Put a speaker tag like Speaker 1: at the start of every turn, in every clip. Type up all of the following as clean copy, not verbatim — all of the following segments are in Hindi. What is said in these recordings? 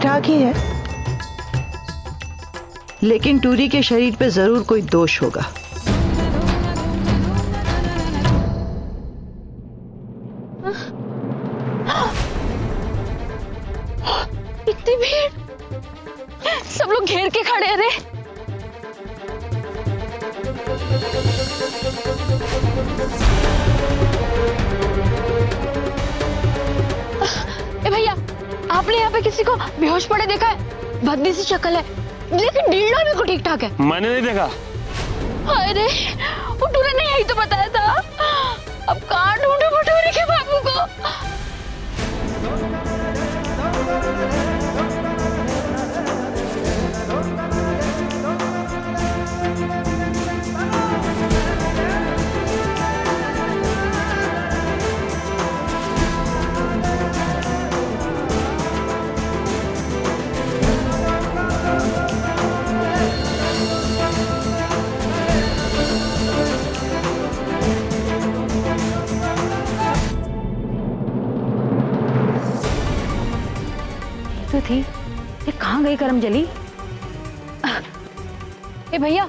Speaker 1: ठाक ही है, लेकिन टूरी के शरीर पे जरूर कोई दोष होगा।
Speaker 2: इतनी भीड़, सब लोग घेर के खड़े हैं रे। ए भैया, आपने यहाँ पे किसी को बेहोश पड़े देखा है? भद्दी सी शक्ल है, लेकिन डीलना भी को ठीक ठाक है।
Speaker 3: मैंने नहीं देखा।
Speaker 2: अरे वो टूरे ने यही तो बताया था। अब कहाँ ढूंढे भटूरे के बाबू को? तो थी, ये कहाँ गई करमजली? ए भैया,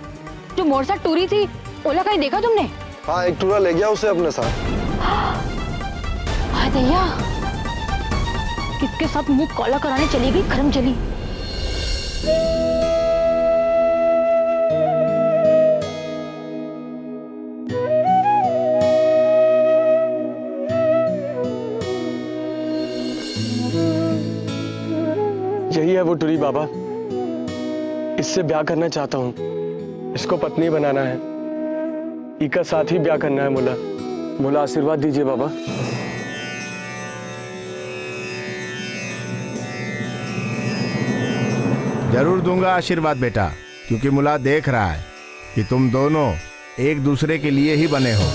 Speaker 2: जो मोर साथ टूरी थी, ओला कहीं देखा तुमने?
Speaker 4: हाँ, एक टूरा ले गया उसे अपने साथ।
Speaker 2: हाँ भैया, किसके साथ मुंह काला कराने चली गई करमजली?
Speaker 3: यही है वो टूरी बाबा, इससे ब्याह करना चाहता हूँ। इसको पत्नी बनाना है, इका साथ ही ब्याह करना है। मुला मुला आशीर्वाद दीजिए बाबा।
Speaker 5: जरूर दूंगा आशीर्वाद बेटा, क्योंकि मुला देख रहा है कि तुम दोनों एक दूसरे के लिए ही बने हो।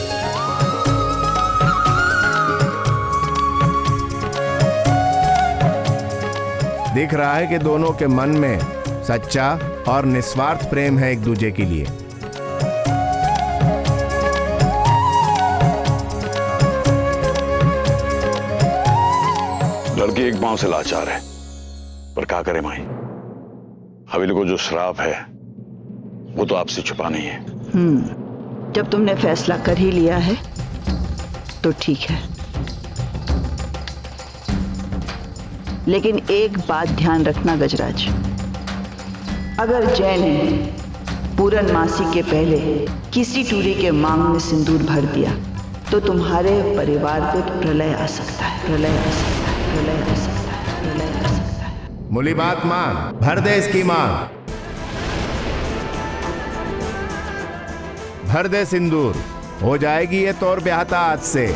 Speaker 5: दिख रहा है कि दोनों के मन में सच्चा और निस्वार्थ प्रेम है एक दूसरे के लिए।
Speaker 6: लड़की एक पांव से लाचार है, पर क्या करे माई, हवेली को जो श्राप है वो तो आपसे छुपा नहीं है।
Speaker 1: जब तुमने फैसला कर ही लिया है तो ठीक है, लेकिन एक बात ध्यान रखना गजराज, अगर जय ने पूर्णमासी के पहले किसी टूरी के मांग में सिंदूर भर दिया तो तुम्हारे परिवार पे प्रलय आ सकता है, प्रलय आ सकता है, प्रलय आ सकता है, प्रलय आ सकता है।
Speaker 5: मुली बात मान, भर दे इसकी मांग, भर दे सिंदूर, हो जाएगी ये तौर ब्याहता आज से।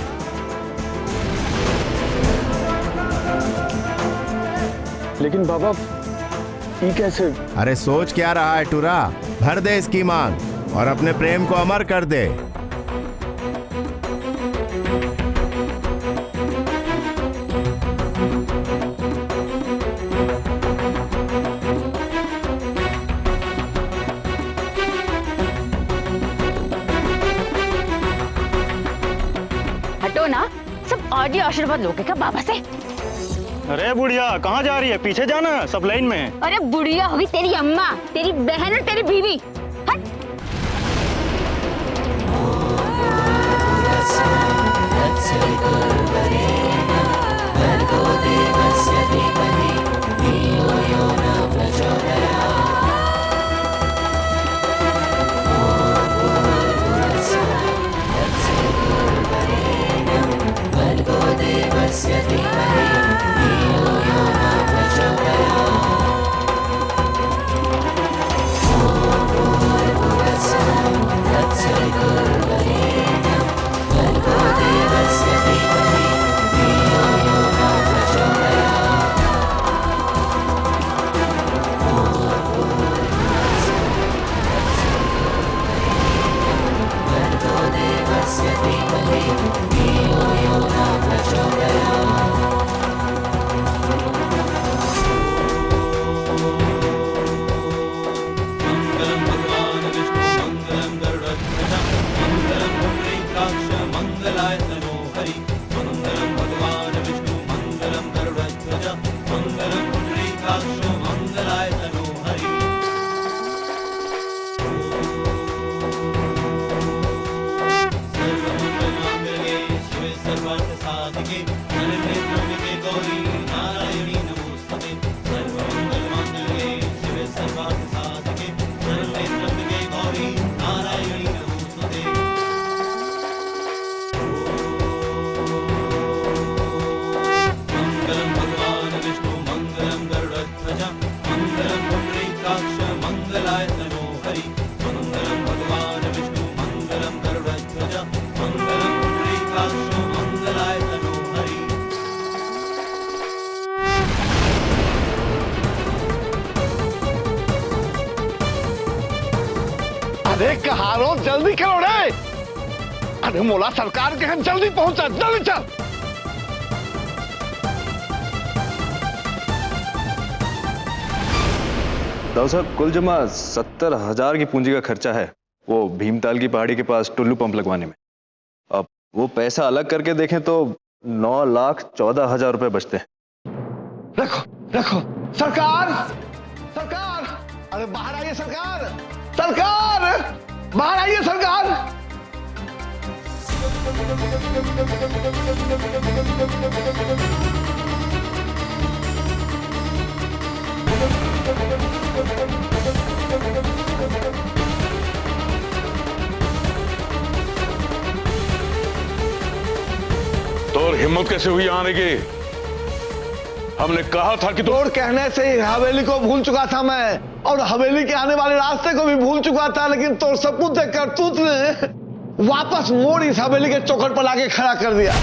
Speaker 3: लेकिन बाबा, ये कैसे?
Speaker 5: अरे सोच क्या रहा है टूरा, भर दे इसकी मांग और अपने प्रेम को अमर कर दे।
Speaker 2: हटो ना, सब आज ही आशीर्वाद लोगे क्या बाबा से?
Speaker 3: अरे बुढ़िया, कहाँ जा रही है? पीछे जाना, सब लाइन में।
Speaker 2: अरे बुढ़िया होगी तेरी अम्मा, तेरी बहन और तेरी बीवी। हट।
Speaker 7: That's अरे कहारो जल्दी करो रे। अरे मोला सरकार के हम जल्दी पहुंचा, जल्दी चल।
Speaker 8: दाऊ साहब कुल जमा 70,000 की पूंजी का खर्चा है वो भीमताल की पहाड़ी के पास टुल्लू पंप लगवाने में। अब वो पैसा अलग करके देखें तो 9,14,000 रुपए बचते हैं।
Speaker 7: रखो रखो। सरकार, सरकार, अरे बाहर आइए सरकार, सरकार बाहर आइए सरकार।
Speaker 6: तो और हिम्मत कैसे हुई आने की? हमने कहा था कि
Speaker 7: तोड़ कहने से ही हवेली को भूल चुका था मैं, और हवेली के आने वाले रास्ते को भी भूल चुका था, लेकिन तोड़ सपूत करतूत ने वापस मोड़ इस हवेली के चौखट पर लाके खड़ा कर दिया।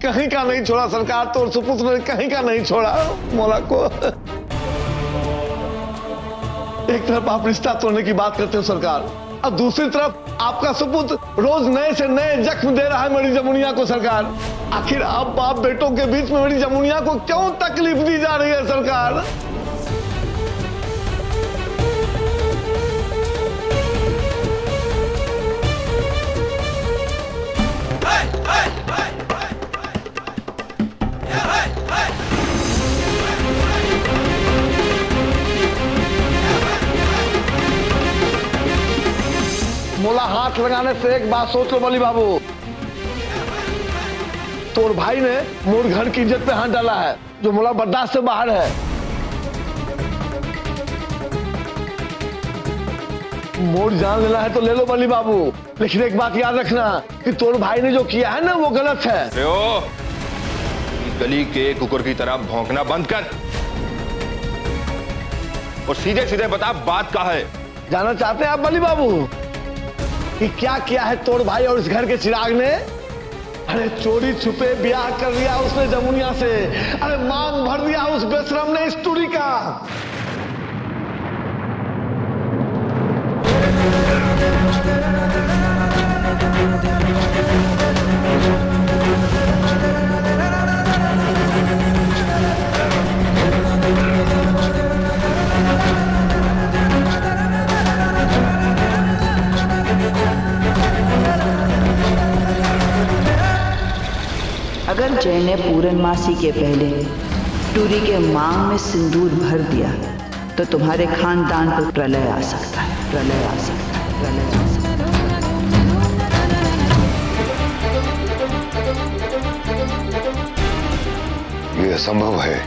Speaker 7: कहीं का नहीं छोड़ा सरकार, तोड़ सपूत ने कहीं का नहीं छोड़ा मोला को। एक तरफ आप रिश्ता तोड़ने की बात करते हो सरकार, और दूसरी तरफ आपका सपूत रोज नए से नए जख्म दे रहा है मेरी जमुनिया को सरकार। आखिर आप बाप बेटों के बीच में मेरी जमुनिया को क्यों तकलीफ दी जा रही है सरकार? मोला हाथ लगाने से एक बात सोच लो बली बाबू, तोर भाई ने मोर घर की इज्जत पे हाथ डाला है जो मोला बर्दाश्त से बाहर है। मोर जान लेना है तो ले लो बली बाबू, लेकिन एक बात याद रखना कि तोर भाई ने जो किया है ना वो गलत है।
Speaker 9: गली के कुकुर की तरह भौंकना बंद कर और सीधे सीधे बता बात क्या है।
Speaker 7: जानना चाहते हैं आप बली बाबू कि क्या किया है तोड़ भाई और इस घर के चिराग ने? अरे चोरी छुपे ब्याह कर लिया उसने जमुनिया से, अरे मांग भर दिया उस बेशरम ने इस टूरी का।
Speaker 1: अगर जय ने पूरनमासी के पहले टूरी के मांग में सिंदूर भर दिया तो तुम्हारे खानदान पर प्रलय आ सकता है, प्रलय आ सकता है, प्रलय आ सकता
Speaker 4: है। ये असंभव है,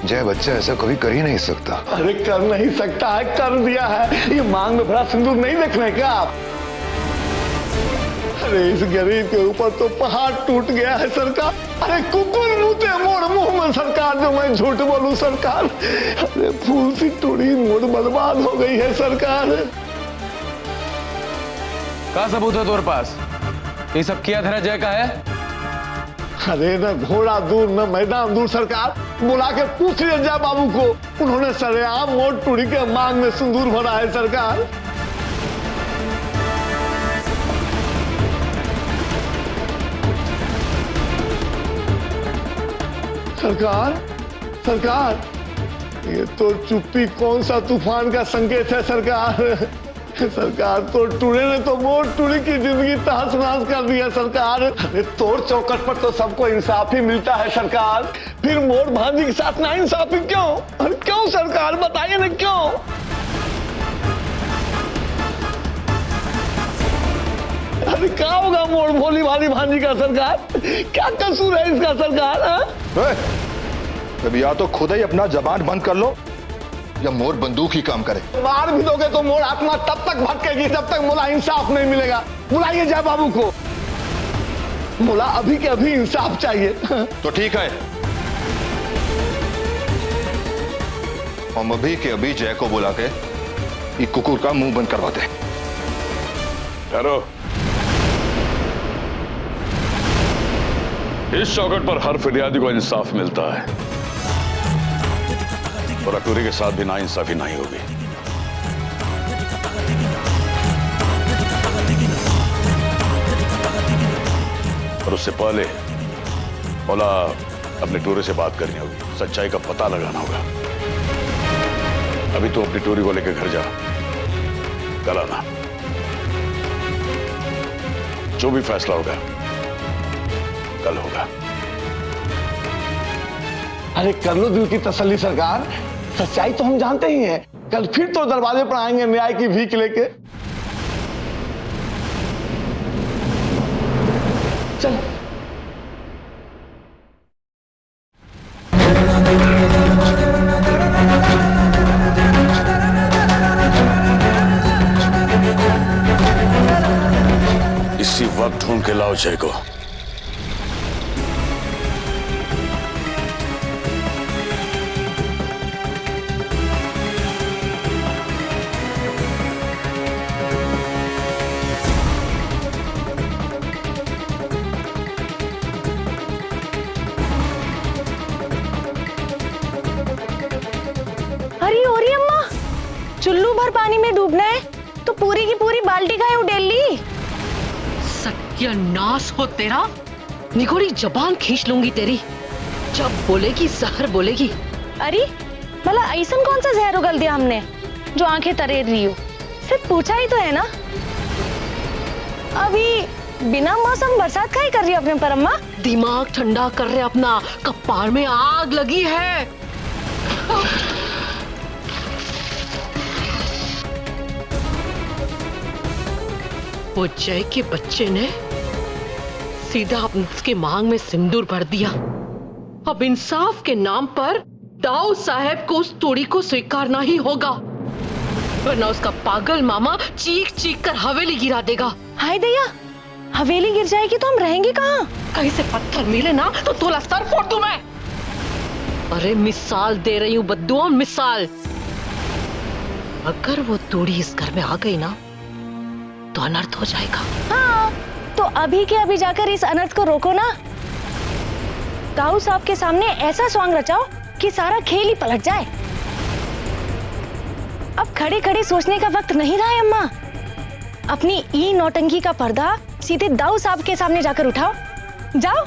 Speaker 4: जय बच्चा ऐसा कभी कर ही नहीं सकता।
Speaker 7: अरे कर नहीं सकता है, कर दिया है। ये मांग में भरा सिंदूर नहीं देखने का आप? अरे इस गरीब के ऊपर तो पहाड़ टूट गया है सरकार। अरे कुकुर मुते मोड़ मुंह में सरकार, जो मैं झूठ बोलूं सरकार। अरे फूल सी टूरी मोड़ बर्बाद हो गई है सरकार।
Speaker 3: क्या सबूत है तुम्हारे पास? ये सब किया धरा जय का है?
Speaker 7: अरे न घोड़ा दूर न मैदान दूर सरकार, बुला के पूछ लिया जय बाबू को, उन्होंने सरेआम मोड़ टूरी के मांग में सिंदूर भरा है सरकार। सरकार, सरकार, ये तो चुप्पी कौन सा तूफान का संकेत है सरकार। सरकार तो टूरे ने तो मोड़ टूरी की जिंदगी तहस नहस कर दी है सरकार। अरे तोड़ चौकट पर तो सबको इंसाफ ही मिलता है सरकार, फिर मोड़ भांजी के साथ ना इंसाफी क्यों? अरे क्यों सरकार, बताइए ना क्यों? अरे क्या होगा मोड़ भोली भाली भांजी का सरकार? क्या कसूर है इसका सरकार?
Speaker 9: अभी या तो खुद ही अपना जबान बंद कर लो या मोर बंदूक ही काम करे।
Speaker 7: मार भी दोगे तो मोड़ आत्मा तब तक भटकेगी जब तक मोला इंसाफ नहीं मिलेगा। बुलाइए जय बाबू को, मोला अभी के अभी इंसाफ चाहिए।
Speaker 9: तो ठीक है, हम अभी के अभी जय को बुला के ये कुकुर का मुंह बंद करवाते।
Speaker 6: ठहरो, इस चौखट पर हर फिरियादी को इंसाफ मिलता है और अटूरी के साथ भी नाइंसाफी नहीं होगी। और उससे पहले मौला अपने टूरे से बात करनी होगी, सच्चाई का पता लगाना होगा। अभी तो अपनी टूरी को लेकर घर जा, कल आना। जो भी फैसला होगा कल होगा।
Speaker 7: अरे कर लो दिल की तसल्ली सरकार, सच्चाई तो हम जानते ही हैं। कल फिर तो दरवाजे पर आएंगे न्याय की भीख लेके। चल
Speaker 6: इसी वक्त ढूंढ के लाओ जय को।
Speaker 2: अरे ओरी अम्मा, चुल्लू भर पानी में डूबना है तो पूरी की पूरी बाल्टी का उडेल ली।
Speaker 10: सत्यानाश हो तेरा, निगोड़ी जबान खींच लूंगी तेरी। जब बोलेगी जहर बोलेगी।
Speaker 2: अरे भला ऐसा कौन सा जहर उगल दिया हमने जो आंखें तरेर रही हो? सिर्फ पूछा ही तो है ना। अभी बिना मौसम बरसात का ही कर रही हो अपने पर अम्मा।
Speaker 10: दिमाग ठंडा कर रहे अपना, कपार में आग लगी है। वो जय के बच्चे ने सीधा अपने उसके मांग में सिंदूर भर दिया। अब इंसाफ के नाम पर दाऊ साहब को उस तोड़ी को स्वीकारना ही होगा, वरना उसका पागल मामा चीख चीख कर हवेली गिरा देगा।
Speaker 2: हाय दया, हवेली गिर जाएगी तो हम रहेंगे कहाँ?
Speaker 10: कहीं से पत्थर मिले ना तो तोला सर फोड़ दूं मैं। अरे मिसाल दे रही हूँ बद्दुआ, मिसाल। अगर वो तोड़ी इस घर में आ गई ना तो अनर्थ हो जाएगा।
Speaker 2: हाँ, तो अभी के अभी जाकर इस अनर्थ को रोको ना। दाऊ साहब के सामने ऐसा स्वांग रचाओ कि सारा खेल ही पलट जाए। अब खड़े खड़े सोचने का वक्त नहीं रहा है अम्मा। अपनी ई नौटंकी का पर्दा सीधे दाऊ साहब के सामने जाकर उठाओ। जाओ।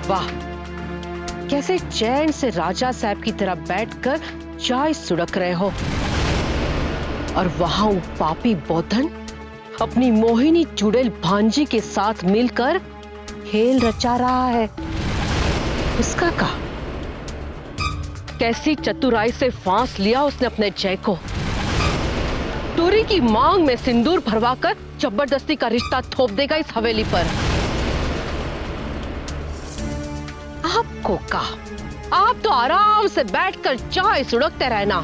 Speaker 10: वाह, कैसे चैन से राजा साहब की तरह बैठकर चाय सुड़क रहे हो, और वहां वो पापी बौद्धन अपनी मोहिनी चुड़ैल भांजी के साथ मिलकर खेल रचा रहा है। उसका का कैसी चतुराई से फांस लिया उसने अपने जय को। टूरी की मांग में सिंदूर भरवाकर जबरदस्ती का रिश्ता थोप देगा इस हवेली पर। आपको कहा, आप तो आराम से बैठकर चाय सुड़कते रहना।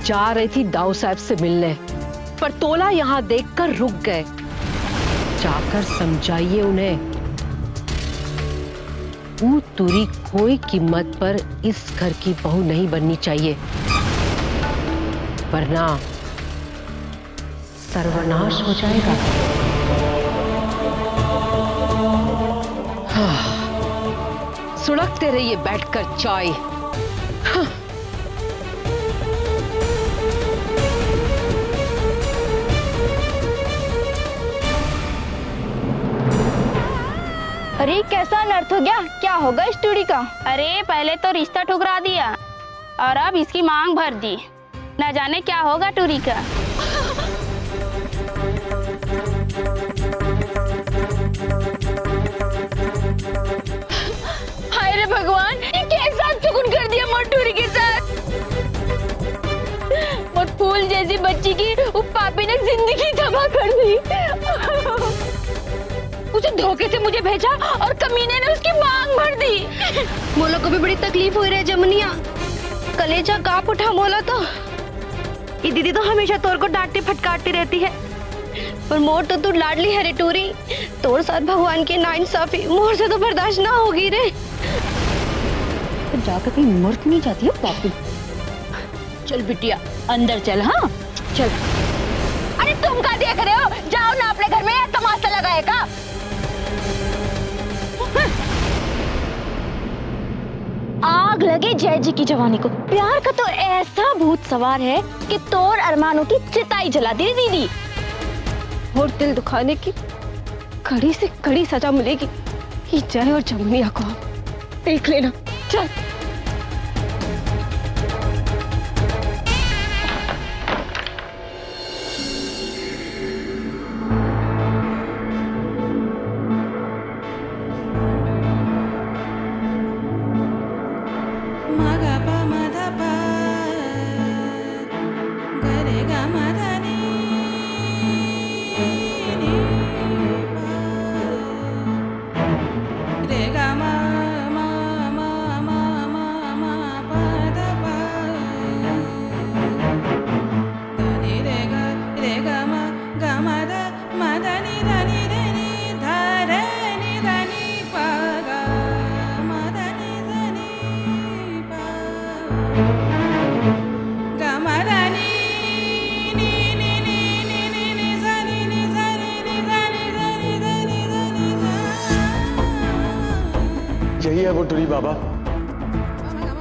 Speaker 10: जा रही थी दाऊ साहब से मिलने, पर तोला यहाँ देखकर रुक गए। जाकर समझाइए उन्हें, वो तुरी कोई कीमत पर इस घर की बहू नहीं बननी चाहिए, वरना सर्वनाश हो जाएगा। सुड़कते रहिए बैठकर चाय।
Speaker 2: अरे कैसा अनर्थ हो गया? क्या होगा इस टूड़ी का?
Speaker 11: अरे पहले तो रिश्ता ठुकरा दिया और अब इसकी मांग भर दी। न जाने क्या होगा टूरी का।
Speaker 2: हाय रे भगवान, ये कैसा सुकून कर दिया मोटूरी के साथ। वो फूल जैसी बच्ची की वो पापी ने जिंदगी तबाह कर दी। उसे धोखे से मुझे भेजा और कमीने ने उसकी मांग भर दी। मोला को भी बड़ी तकलीफ हो रही है जमुनिया, कलेजा कांप उठा। मोला तो ये दीदी तो हमेशा तोर को डांटती फटकारती रहती है, पर मोर तो तू लाडली है रे टूरी। तोर साथ भगवान की नाइंसाफी मोर से तो बर्दाश्त ना होगी रे। तो जाकर कहीं मर नहीं जाती है पापी। चल बिटिया अंदर चल। हाँ चल। अरे तुम क्या देख रहे हो? जाओ ना अपने घर में, या तमाशा लगाएगा। आग लगे जय जी की जवानी को। प्यार का तो ऐसा भूत सवार है कि तोर अरमानों की चिताई जला दी दीदी। और दिल दुखाने की कड़ी से कड़ी सजा मिलेगी ये जय और जमुनिया को। देख लेना। चल।
Speaker 3: यही है वो टुरी बाबा,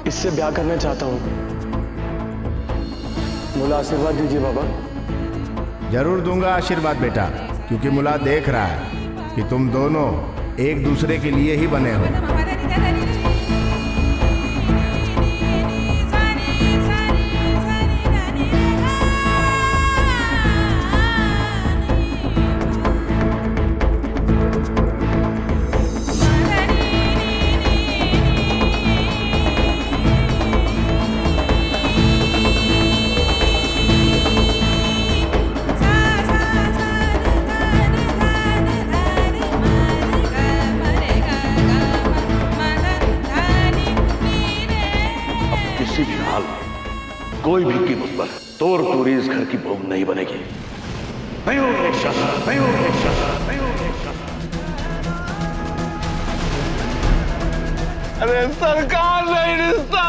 Speaker 3: इससे ब्याह करना चाहता हूँ। मुला आशीर्वाद दीजिए बाबा।
Speaker 5: जरूर दूंगा आशीर्वाद बेटा, क्योंकि मुला देख रहा है कि तुम दोनों एक दूसरे के लिए ही बने हो।
Speaker 6: किसी भी हाल में, कोई भी कीमत पर तोर टूरी इस घर की बहू नहीं बनेगी। नहीं होगी रिक्शा, नहीं होगी रिक्शा, नहीं होगी रिक्शा।
Speaker 7: अरे सरकार नहीं रिश्ता